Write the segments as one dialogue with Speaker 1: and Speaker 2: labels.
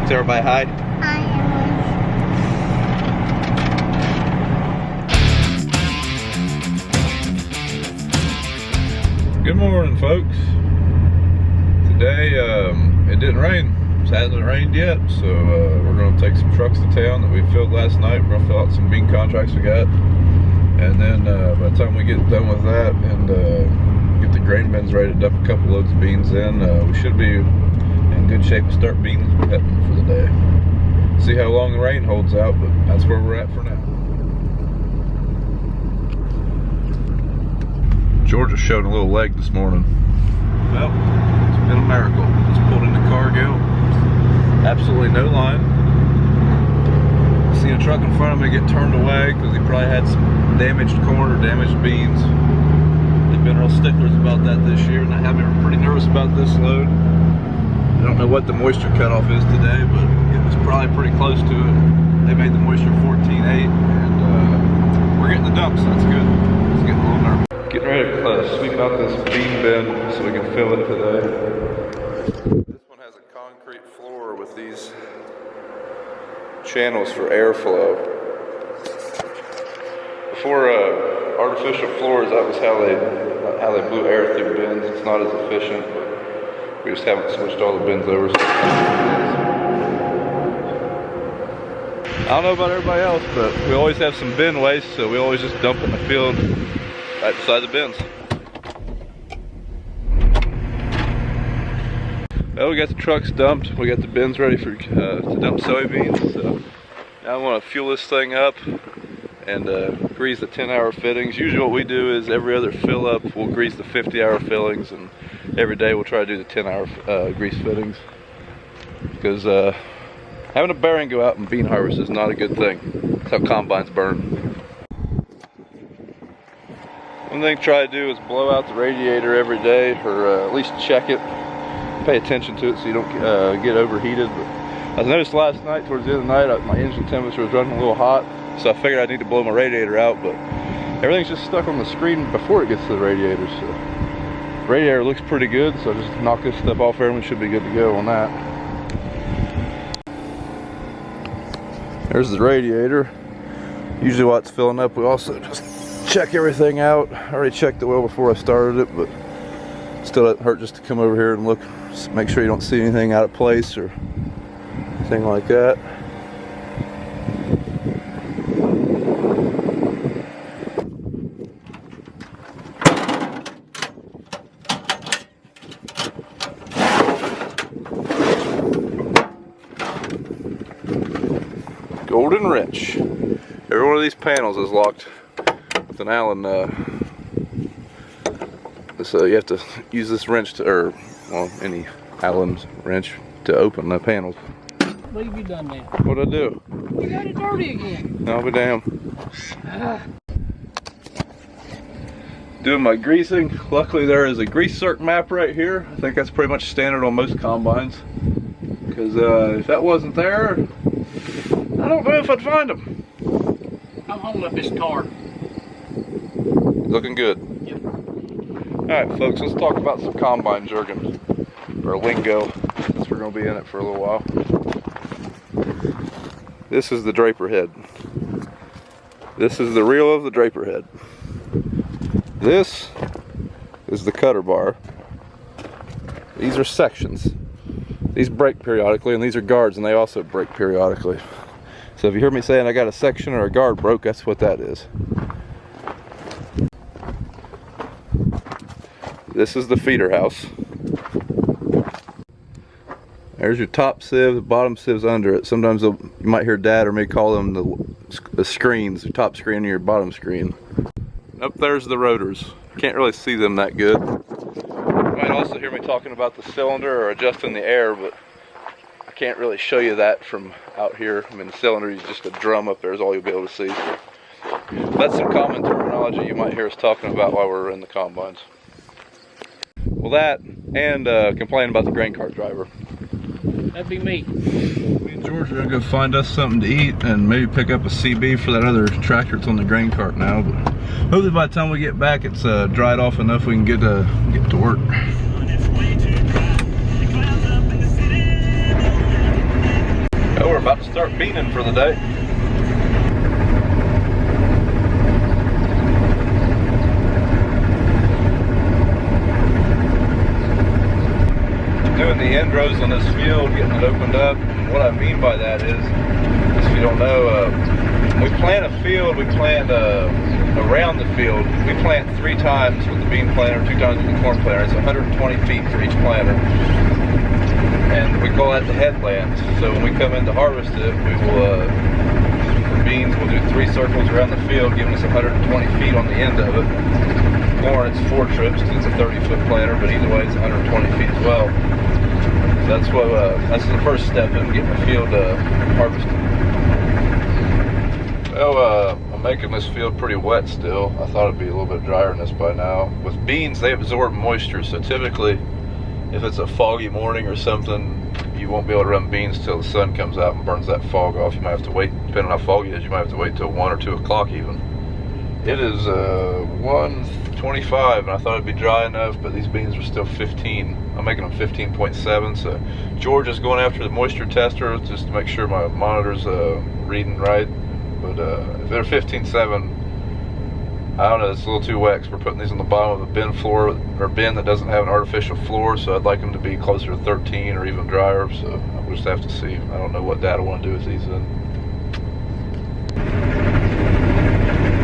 Speaker 1: Say everybody hi.
Speaker 2: Hi, everyone.
Speaker 1: Good morning, folks. Today, it didn't rain. It hasn't rained yet, so we're going to take some trucks to town that we filled last night. We're going to fill out some bean contracts we got. And then by the time we get done with that and get the grain bins ready to dump a couple loads of beans in, we should be in good shape to start bean cutting for the day. See how long the rain holds out, but that's where we're at for now. Georgia showed a little leg this morning. Well, it's been a miracle. Just pulled into cargo. Absolutely no line. Seen a truck in front of me get turned away because he probably had some damaged corn or damaged beans. They've been real sticklers about that this year, and they have me pretty nervous about this load. I don't know what the moisture cutoff is today, but it was probably pretty close to it. They made the moisture 14.8, and we're getting the dumps, so that's good. It's getting a little nervous. Getting ready to sweep out this bean bin so we can fill it today. This one has a concrete floor with these channels for airflow. Before artificial floors, that was how they blew air through bins. It's not as efficient, but we just haven't switched all the bins over. So I don't know about everybody else, but we always have some bin waste, so we always just dump it in the field right beside the bins. Well, we got the trucks dumped. We got the bins ready for to dump soybeans. So now I want to fuel this thing up and grease the 10-hour fittings. Usually what we do is every other fill up, we'll grease the 50-hour fillings, and every day we'll try to do the 10-hour grease fittings. Because having a bearing go out and bean harvest is not a good thing. That's how combines burn. One thing to try to do is blow out the radiator every day, or at least check it. Pay attention to it so you don't get overheated. But I noticed last night, towards the end of the night, my engine temperature was running a little hot, so I figured I need to blow my radiator out, but everything's just stuck on the screen before it gets to the radiator. So the radiator looks pretty good, so I just knock this stuff off there and we should be good to go on that. There's the radiator. Usually while it's filling up, we also just check everything out. I already checked the well before I started it, but still doesn't hurt just to come over here and look, just make sure you don't see anything out of place or anything like that. Golden wrench. Every one of these panels is locked with an Allen. So you have to use this wrench to, or well, any Allen wrench to open the panels.
Speaker 3: What have you done, man?
Speaker 1: What'd I do?
Speaker 3: You got it dirty again.
Speaker 1: I'll be damned. Doing my greasing. Luckily there is a grease circ map right here. I think that's pretty much standard on most combines. Because if that wasn't there, I don't know if I'd find them.
Speaker 3: I'm holding up this tar.
Speaker 1: Looking good.
Speaker 3: Yep.
Speaker 1: Alright folks, let's talk about some combine jargon, or lingo, since we're going to be in it for a little while. This is the draper head. This is the reel of the draper head. This is the cutter bar. These are sections. These break periodically, and these are guards, and they also break periodically. So if you hear me saying I got a section or a guard broke, that's what that is. This is the feeder house. There's your top sieve, the bottom sieve's under it. Sometimes you might hear Dad or me call them the screens, the top screen and your bottom screen. Up there's the rotors. Can't really see them that good. You might also hear me talking about the cylinder or adjusting the air, but I can't really show you that from out here. I mean, the cylinder is just a drum up there is all you'll be able to see. That's some common terminology you might hear us talking about while we're in the combines. Well, that and complaining about the grain cart driver.
Speaker 3: That'd be me.
Speaker 1: Me and George are gonna go find us something to eat and maybe pick up a CB for that other tractor that's on the grain cart now. But hopefully by the time we get back, it's dried off enough we can get to work. we're about to start beaning for the day. Doing the end rows on this field, getting it opened up. And what I mean by that is, if you don't know, when we plant a field, we plant around the field. We plant 3 times with the bean planter, 2 times with the corn planter. It's 120 feet for each planter. And we call that the headland. So when we come in to harvest it, we will, for beans, we'll do 3 circles around the field, giving us 120 feet on the end of it. Corn, it's 4 trips, because it's a 30-foot planter, but either way, it's 120 feet as well. So that's what, that's the first step in getting the field harvested. Well, I'm making this field pretty wet still. I thought it'd be a little bit drier than this by now. With beans, they absorb moisture, so typically, if it's a foggy morning or something, you won't be able to run beans till the sun comes out and burns that fog off. You might have to wait, depending on how foggy it is, you might have to wait till 1 or 2 o'clock even. It is 1:25, and I thought it'd be dry enough, but these beans are still 15. I'm making them 15.7, so George is going after the moisture tester just to make sure my monitor's reading right. But if they're 15.7, I don't know, it's a little too wet because we're putting these on the bottom of a bin floor, or bin that doesn't have an artificial floor, so I'd like them to be closer to 13 or even drier, so we'll just have to see. I don't know what data I want to do with these in.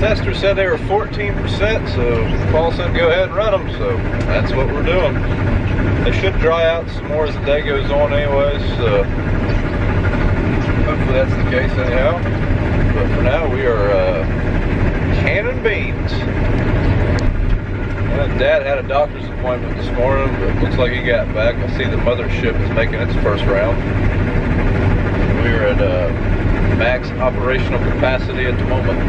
Speaker 1: Tester said they were 14%, so Paul said go ahead and run them, so that's what we're doing. They should dry out some more as the day goes on anyways, so hopefully that's the case anyhow. But for now, we are canning beans. Dad had a doctor's appointment this morning, but it looks like he got back. I see the mothership is making its first round. We're at max operational capacity at the moment.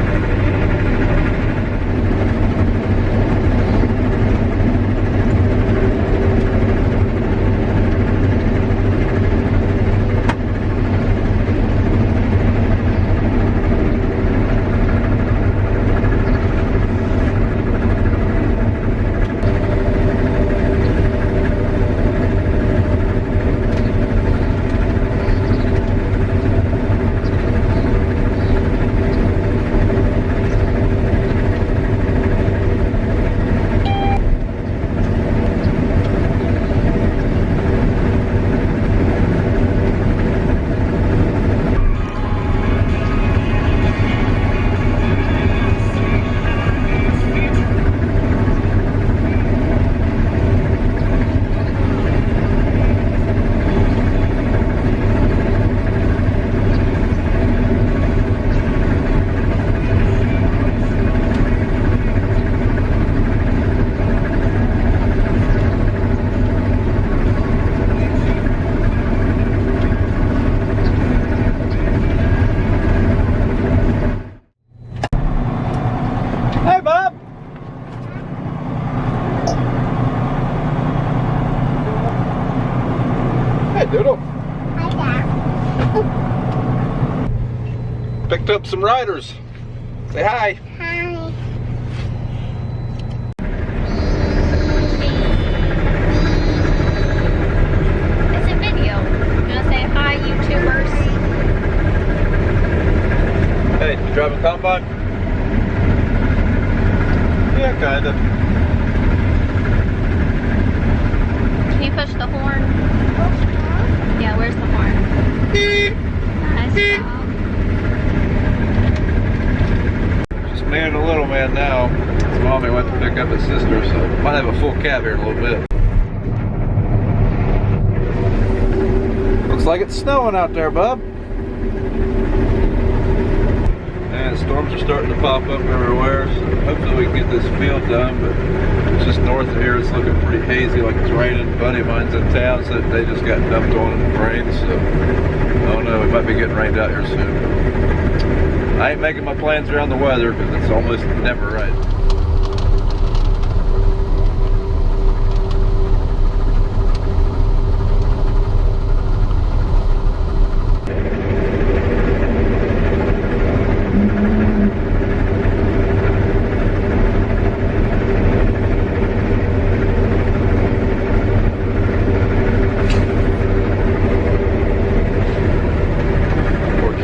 Speaker 1: Picked up some riders. Say hi.
Speaker 2: Hi. It's a video. You wanna say hi, YouTubers?
Speaker 1: Hey, you driving combine? Yeah, kinda.
Speaker 2: Can you push the horn? Yeah, where's the horn? Nice job.
Speaker 1: Me and the little man now. His mommy went to pick up his sister, so might have a full cab here in a little bit. Looks like it's snowing out there, bub. And storms are starting to pop up everywhere, so hopefully we can get this field done, but just north of here it's looking pretty hazy, like it's raining. A buddy of mine's in town, so they just got dumped on in the rain, so I don't know, we might be getting rained out here soon. I ain't making my plans around the weather because it's almost never right.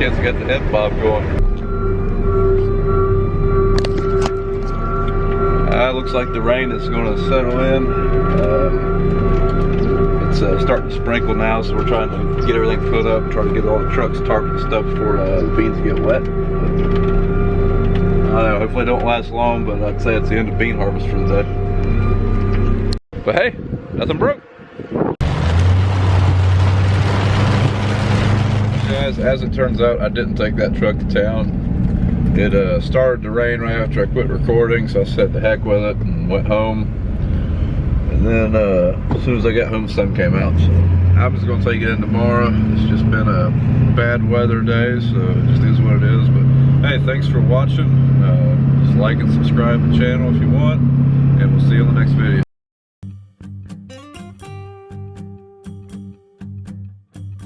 Speaker 1: Kids got the head bob going. Looks like the rain is going to settle in. It's starting to sprinkle now, so we're trying to get everything put up, trying to get all the trucks tarped and stuff before the beans get wet. I don't know, hopefully it don't last long, but I'd say it's the end of bean harvest for the day. But hey, nothing broke. Guys, as it turns out, I didn't take that truck to town. It started to rain right after I quit recording, so I said the heck with it and went home. And then as soon as I got home, the sun came out. So I'm just gonna take it in tomorrow. It's just been a bad weather day, so it just is what it is. But hey, thanks for watching. Just like and subscribe to the channel if you want, and we'll see you in the next video.